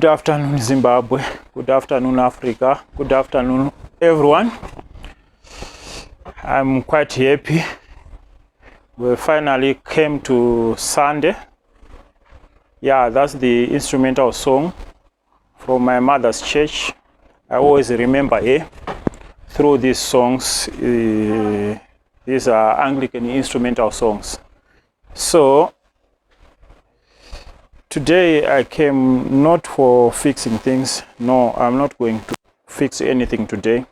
Good afternoon, Zimbabwe. Good afternoon, Africa. Good afternoon, everyone. I'm quite happy. We finally came to Sunday. Yeah, that's the instrumental song from my mother's church. I always remember through these songs. These are Anglican instrumental songs. So today I came not for fixing things. No, I'm not going to fix anything today.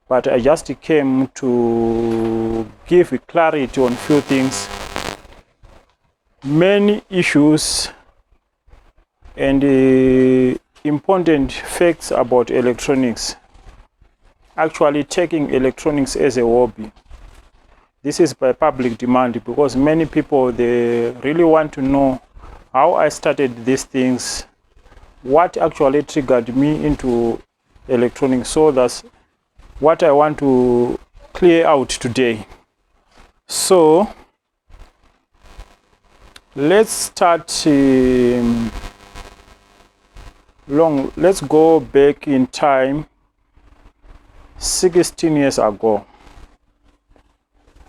But I just came to give clarity on few things, many issues, and important facts about electronics. Actually, taking electronics as a hobby. This is by public demand because many people, they really want to know how I started these things, what actually triggered me into electronics. So that's what I want to clear out today. So let's start let's go back in time 16 years ago.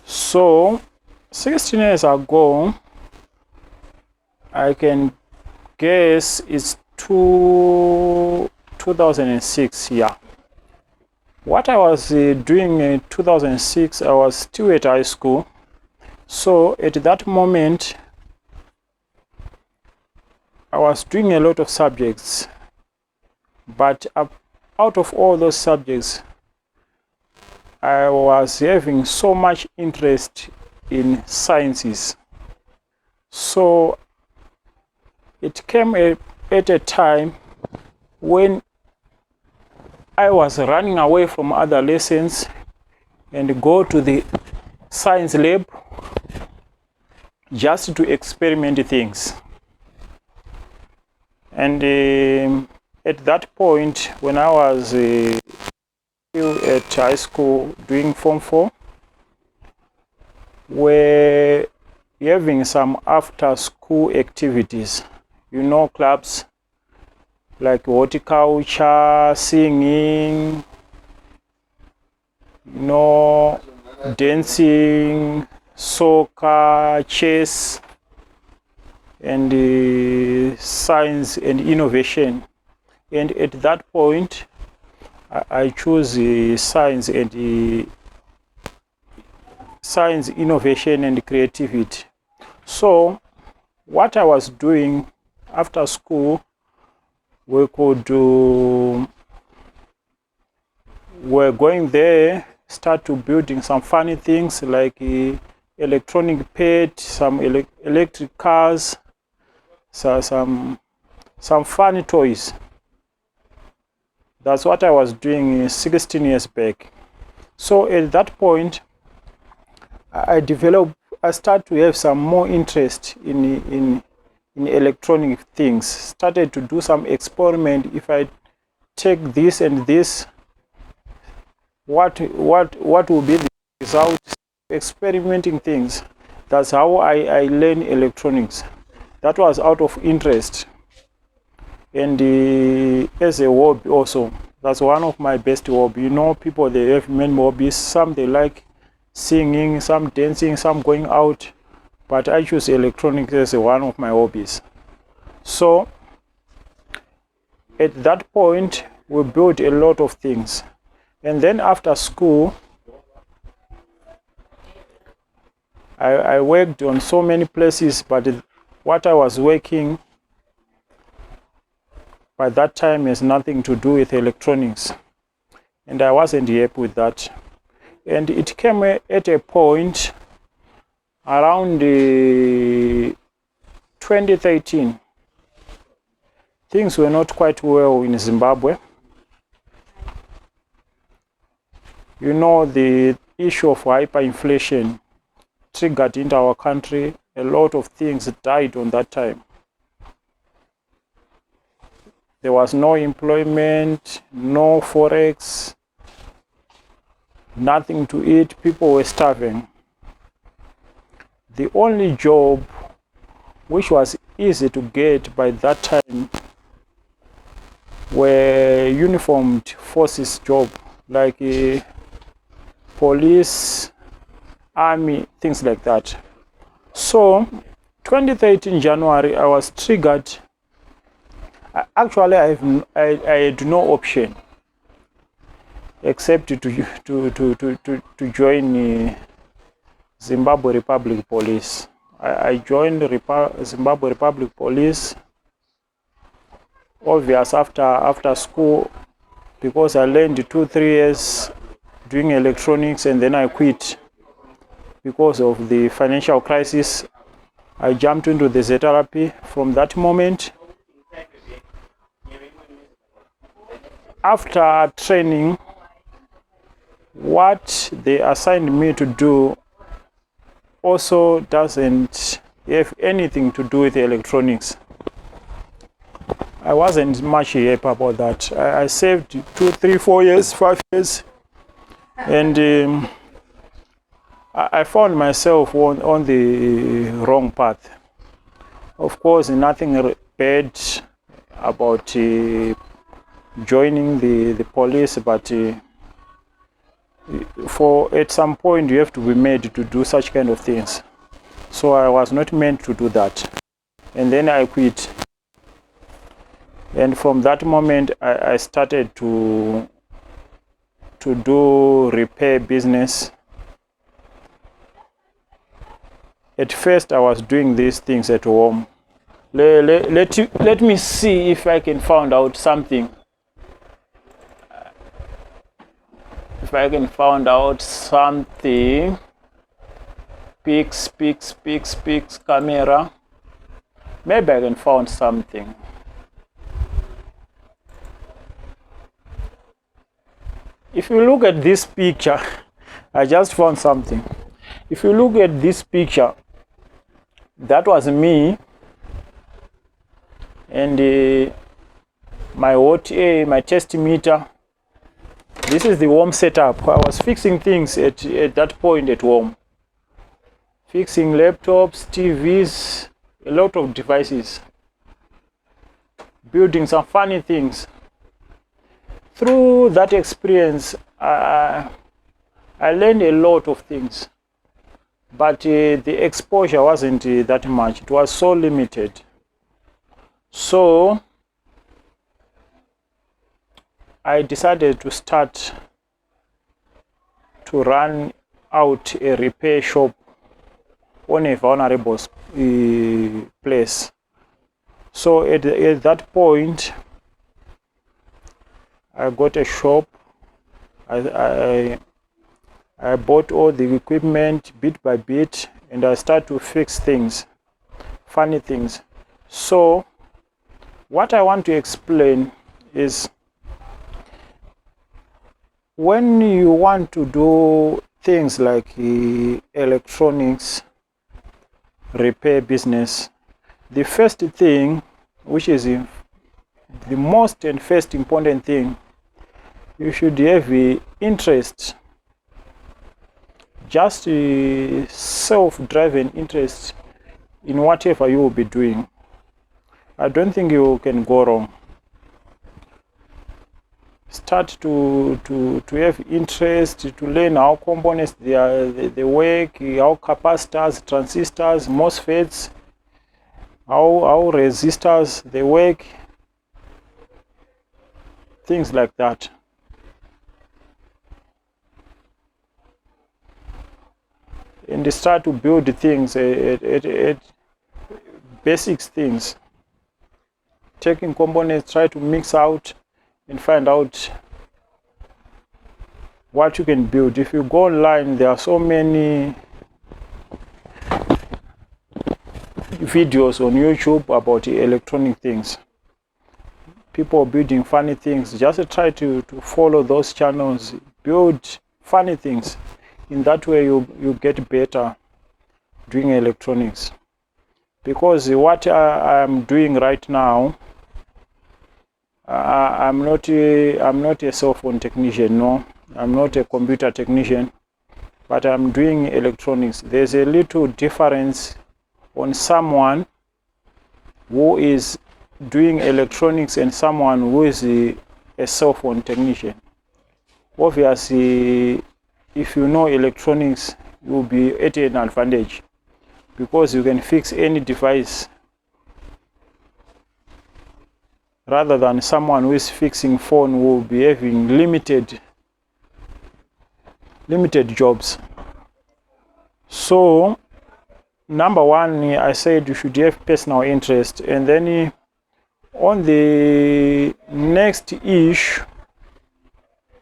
So 16 years ago, I can guess it's 2006. Yeah. What I was doing in 2006, I was still at high school. So at that moment, I was doing a lot of subjects. But out of all those subjects, I was having so much interest in sciences. So it came at a time when I was running away from other lessons and go to the science lab just to experiment things. And at that point, when I was still at high school doing Form 4, we're having some after-school activities, clubs like horticulture, singing, dancing, soccer, chess, and science and innovation. And at that point, I chose science and science, innovation, and creativity. So what I was doing after school, we're going there, start to building some funny things like electronic pet, some electric cars, so some funny toys. That's what I was doing 16 years back. So at that point, I start to have some more interest in electronic things. Started to do some experiment. If I take this and this, what will be the result? Experimenting things. That's how I learned electronics. That was out of interest. And as a hobby also, that's one of my best hobbies. People, they have many hobbies. Some they like singing, some dancing, some going out. But I choose electronics as one of my hobbies. So at that point, we built a lot of things. And then after school, I worked on so many places, but what I was working by that time has nothing to do with electronics. And I wasn't happy with that. And it came at a point around 2013. Things were not quite well in Zimbabwe. The issue of hyperinflation triggered into our country. A lot of things died on that time. There was no employment, no forex, nothing to eat. People were starving. The only job which was easy to get by that time were uniformed forces job, like police, army, things like that. So 2013 January, I was triggered. Actually, I had no option except to join Zimbabwe Republic Police. I joined Zimbabwe Republic Police, obvious after school, because I learned 2-3 years doing electronics, and then I quit because of the financial crisis. I jumped into the Z-therapy. From that moment, after training, what they assigned me to do also doesn't have anything to do with electronics. I wasn't much happy about that. I saved 2, 3, 4 years, 5 years, and I found myself on the wrong path. Of course, nothing bad about joining the police, but at some point you have to be made to do such kind of things. So I was not meant to do that, and then I quit. And from that moment, I started to do repair business. At first, I was doing these things at home. Let me see if I can find out something. If I can find out something. Pics, camera. Maybe I can find something. If you look at this picture, I just found something. If you look at this picture, that was me and my OTA, my test meter. This is the home setup. I was fixing things at that point at home. Fixing laptops, TVs, a lot of devices. Building some funny things. Through that experience, I learned a lot of things. But the exposure wasn't that much. It was so limited. So I decided to start to run out a repair shop on a vulnerable place. So at that point, I got a shop. I bought all the equipment bit by bit, and I started to fix things, funny things. So what I want to explain is, when you want to do things like electronics repair business, the first thing, which is the most and first important thing, you should have interest, just self-driven interest in whatever you will be doing. I don't think you can go wrong. Start to have interest, to learn how components they work, how capacitors, transistors, MOSFETs, how resistors they work, things like that. And they start to build things at basic things. Taking components, try to mix out and find out what you can build. If you go online, there are so many videos on YouTube about electronic things. People building funny things. Just try to follow those channels, build funny things. In that way, you get better doing electronics. Because what I'm doing right now, I'm not a cell phone technician. No, I'm not a computer technician, but I'm doing electronics. There's a little difference on someone who is doing electronics and someone who is a cell phone technician. Obviously, if you know electronics, you will be at an advantage because you can fix any device rather than someone who is fixing phone who will be having limited jobs. So number one, I said you should have personal interest, and then on the next issue,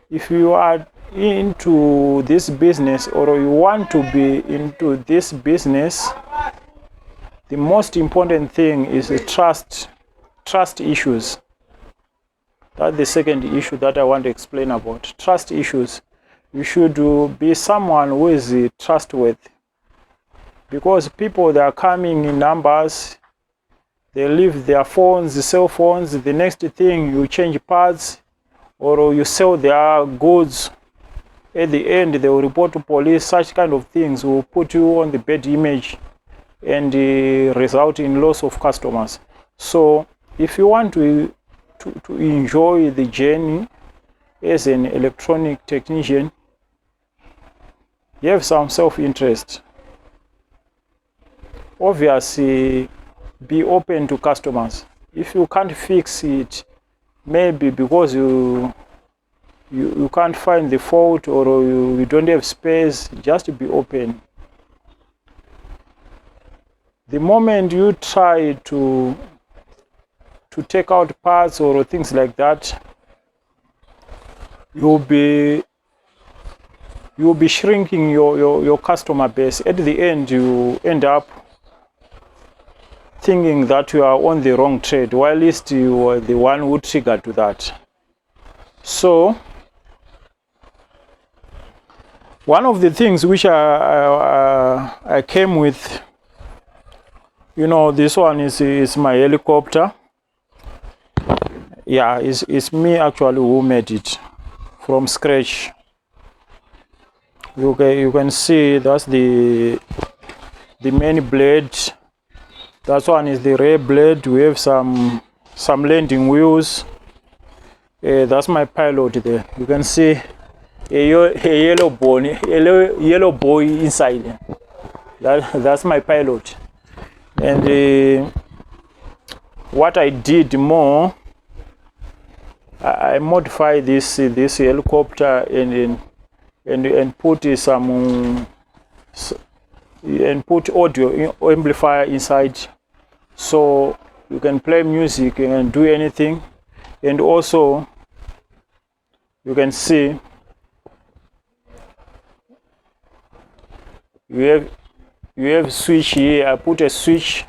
if you are into this business or you want to be into this business, the most important thing is the trust issues. That's the second issue that I want to explain about. Trust issues. You should be someone who is trustworthy, because people, they are coming in numbers. They leave their phones, cell phones. The next thing, you change parts or you sell their goods. At the end, they will report to police. Such kind of things will put you on the bad image and result in loss of customers. So if you want to enjoy the journey as an electronic technician, you have some self-interest. Obviously, be open to customers. If you can't fix it, maybe because you can't find the fault or you don't have space, just be open. The moment you try to take out parts or things like that, you'll be shrinking your customer base. At the end, you end up thinking that you are on the wrong trade, while at least you were the one who triggered to that. So one of the things which I came with, this one is my helicopter. Yeah, it's me actually who made it from scratch. You can see that's the main blade. That one is the rear blade. We have some landing wheels. That's my pilot there. You can see a yellow boy inside. That's my pilot. And what I did more, I modified this helicopter and put put audio amplifier inside, so you can play music and do anything. And also you can see you have switch here. I put a switch.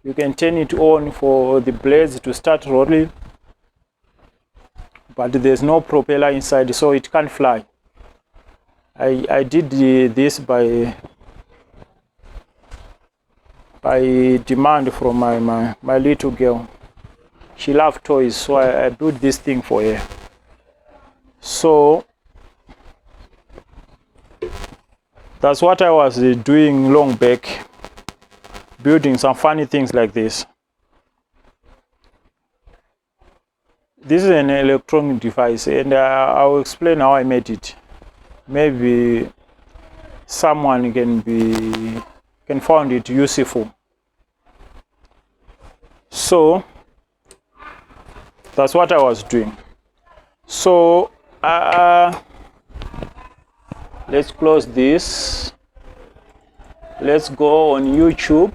You can turn it on for the blades to start rolling, but there's no propeller inside, so it can't fly. I did this by demand from my little girl. She loves toys, so I built this thing for her. So that's what I was doing long back, building some funny things like this. This is an electronic device, and I will explain how I made it. Maybe someone can find it useful. So that's what I was doing. So let's close this. Let's go on YouTube.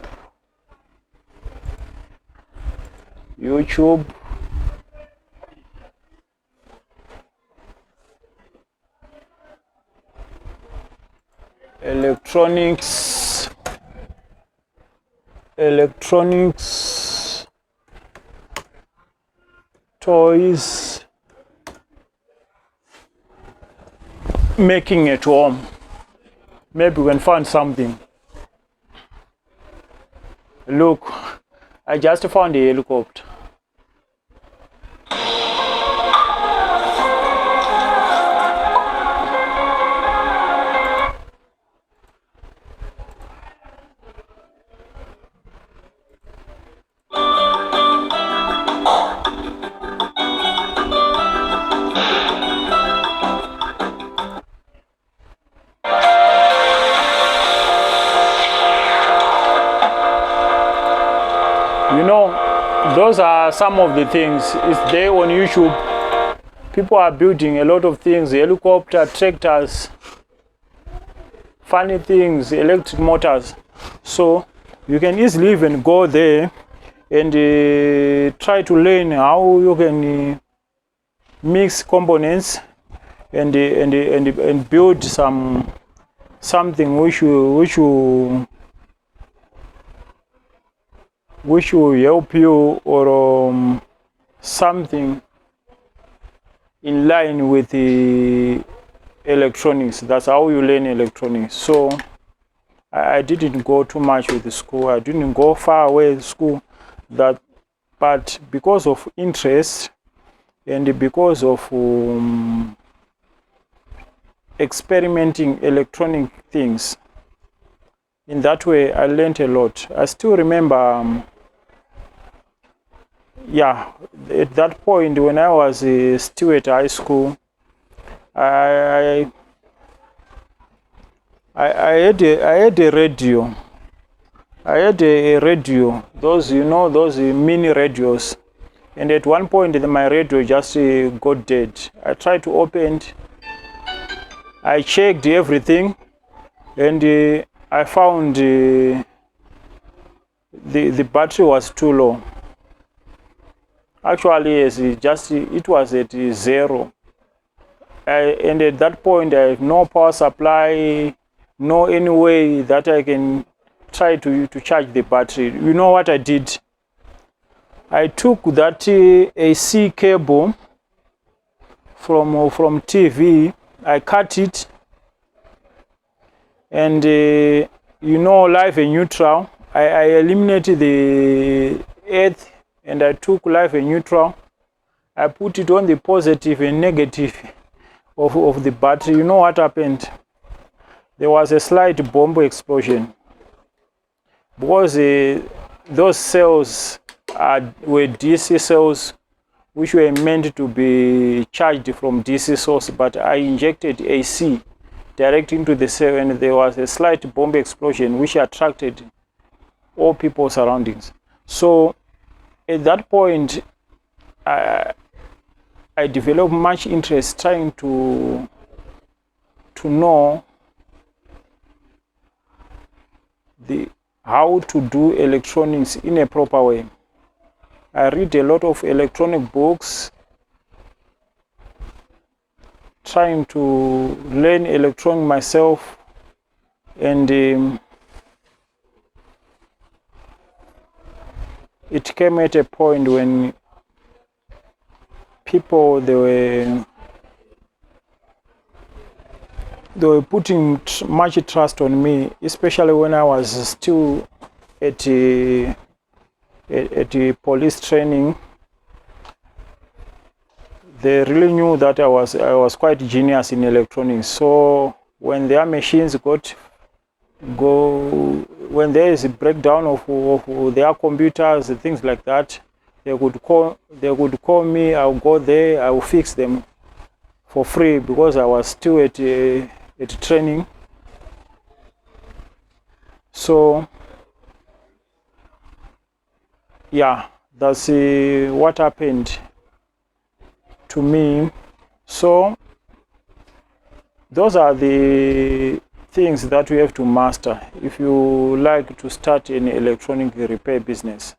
Electronics toys making at home. Maybe we can find something. Look, I just found a helicopter. those are some of the things. It's there on YouTube. People are building a lot of things, helicopter, tractors, funny things, electric motors. So you can easily even go there and try to learn how you can mix components and build something which will help you, or something in line with the electronics. That's how you learn electronics. So I didn't go too much with the school. I didn't go far away with school, but because of interest and because of experimenting electronic things, in that way I learned a lot. I still remember at that point when I was still at high school, I had a radio. I had a radio, those mini radios, and at one point my radio just got dead. I tried to open it, I checked everything, and I found the battery was too low. Actually, it was at 0. And at that point I have no power supply, no any way that I can try to charge the battery. You know what I did? I took that AC cable from TV, I cut it, and live and neutral, I eliminated the earth, and I took live and neutral, I put it on the positive and negative of the battery. You know what happened? There was a slight bomb explosion, because those cells were DC cells which were meant to be charged from DC source, but I injected AC direct into the cell, and there was a slight bomb explosion which attracted all people's surroundings. So at that point I developed much interest trying to know how to do electronics in a proper way. I read a lot of electronic books, trying to learn electronics myself, and it came at a point when people they were putting much trust on me, especially when I was still at the police training. They really knew that I was quite genius in electronics. So when their machines when there is a breakdown of their computers and things like that, they could call me. I'll go there, I will fix them for free, because I was still at training. So yeah, that's what happened to me. So those are the things that you have to master if you like to start an electronic repair business.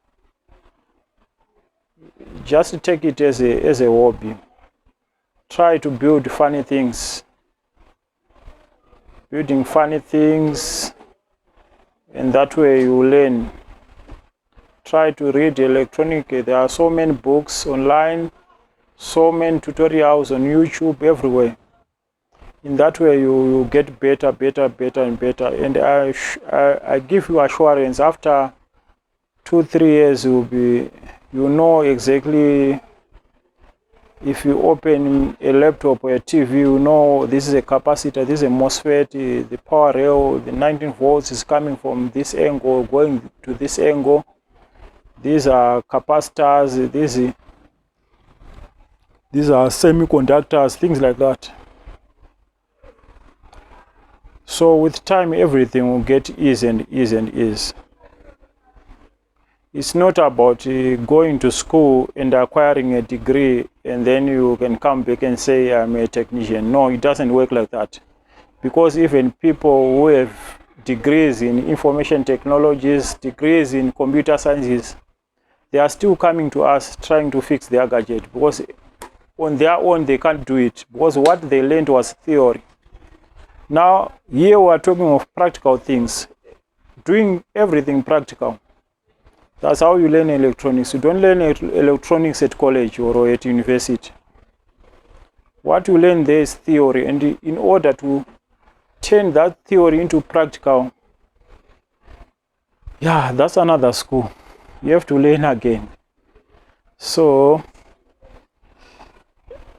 Just take it as a hobby. Try to build funny things. Building funny things, and that way you learn. Try to read electronic. There are so many books online, so many tutorials on YouTube, everywhere. In that way you get better and better. And I give you assurance, after 2-3 years you know exactly. If you open a laptop or a TV, you know this is a capacitor, this is a MOSFET, the power rail, the 19 volts is coming from this angle, going to this angle. These are capacitors, these are semiconductors, things like that. So with time, everything will get ease and ease and ease. It's not about going to school and acquiring a degree and then you can come back and say I'm a technician. No, it doesn't work like that. Because even people who have degrees in information technologies, degrees in computer sciences, they are still coming to us trying to fix their gadget, because on their own they can't do it, because what they learned was theory. Now here we are talking of practical things, doing everything practical. That's how you learn electronics. You don't learn electronics at college or at university. What you learn there is theory, and in order to turn that theory into practical, yeah, that's another school. You have to learn again. So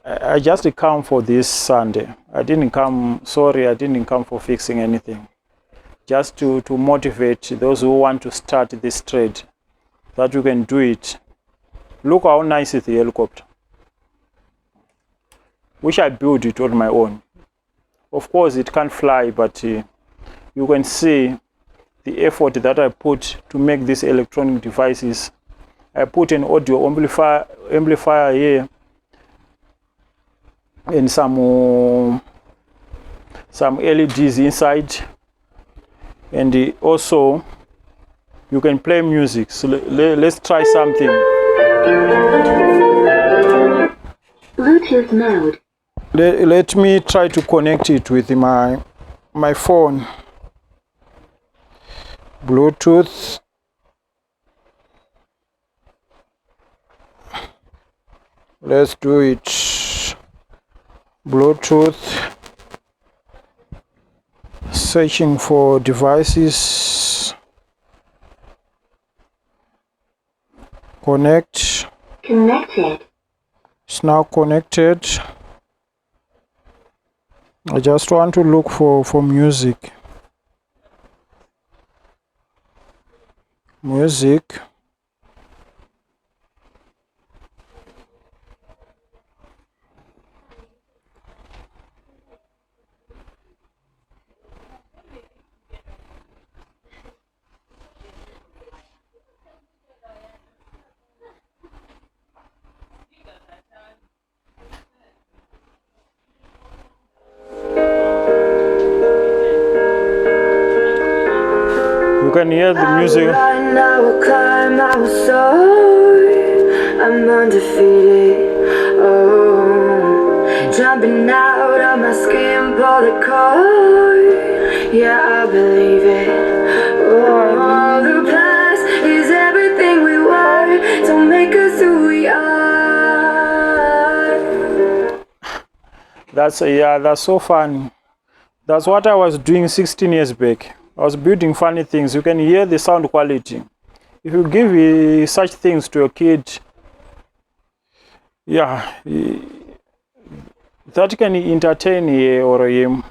I just come for this Sunday. I didn't come for fixing anything. Just to motivate those who want to start this trade, that you can do it. Look how nice is the helicopter. Wish I built it on my own. Of course it can't fly, but you can see the effort that I put to make these electronic devices. I put an audio amplifier here and some LEDs inside, and also you can play music. So let's try something. Bluetooth mode. Let me try to connect it with my phone. Bluetooth. Let's do it. Bluetooth. Searching for devices. Connect. Connected. It's now connected. I just want to look for music. Music. You can hear the music. I will climb, I will soar. I'm undefeated. Oh, jumping out of my skin, pull the cord. Yeah, I believe it. Oh, the past is everything we were. Don't make us who we are. That's so funny. That's what I was doing 16 years back. I was building funny things. You can hear the sound quality. If you give such things to a kid, yeah, that can entertain or him,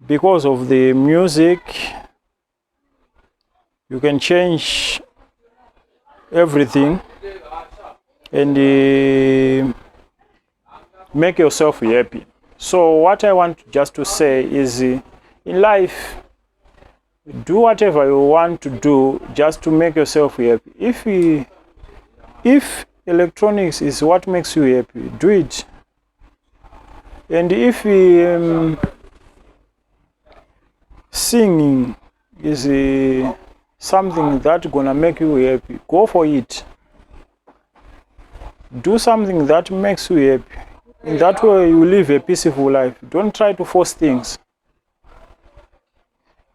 because of the music. You can change everything and make yourself happy. So what I want just to say is, in life, do whatever you want to do just to make yourself happy. If electronics is what makes you happy, do it. And if singing is something that's gonna make you happy, go for it. Do something that makes you happy. In that way, you live a peaceful life. Don't try to force things.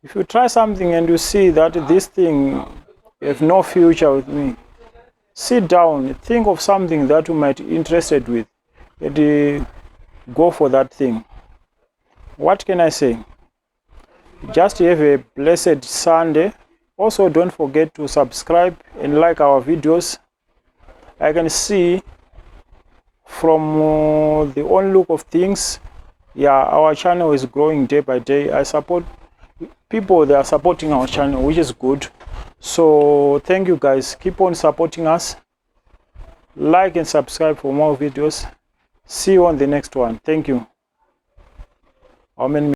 If you try something and you see that this thing has no future with me, sit down, think of something that you might be interested with, and go for that thing. What can I say? Just have a blessed Sunday. Also, don't forget to subscribe and like our videos. I can see from the own look of things, yeah, our channel is growing day by day. I support people that are supporting our channel, which is good. So thank you guys, keep on supporting us. Like and subscribe for more videos. See you on the next one. Thank you. Amen.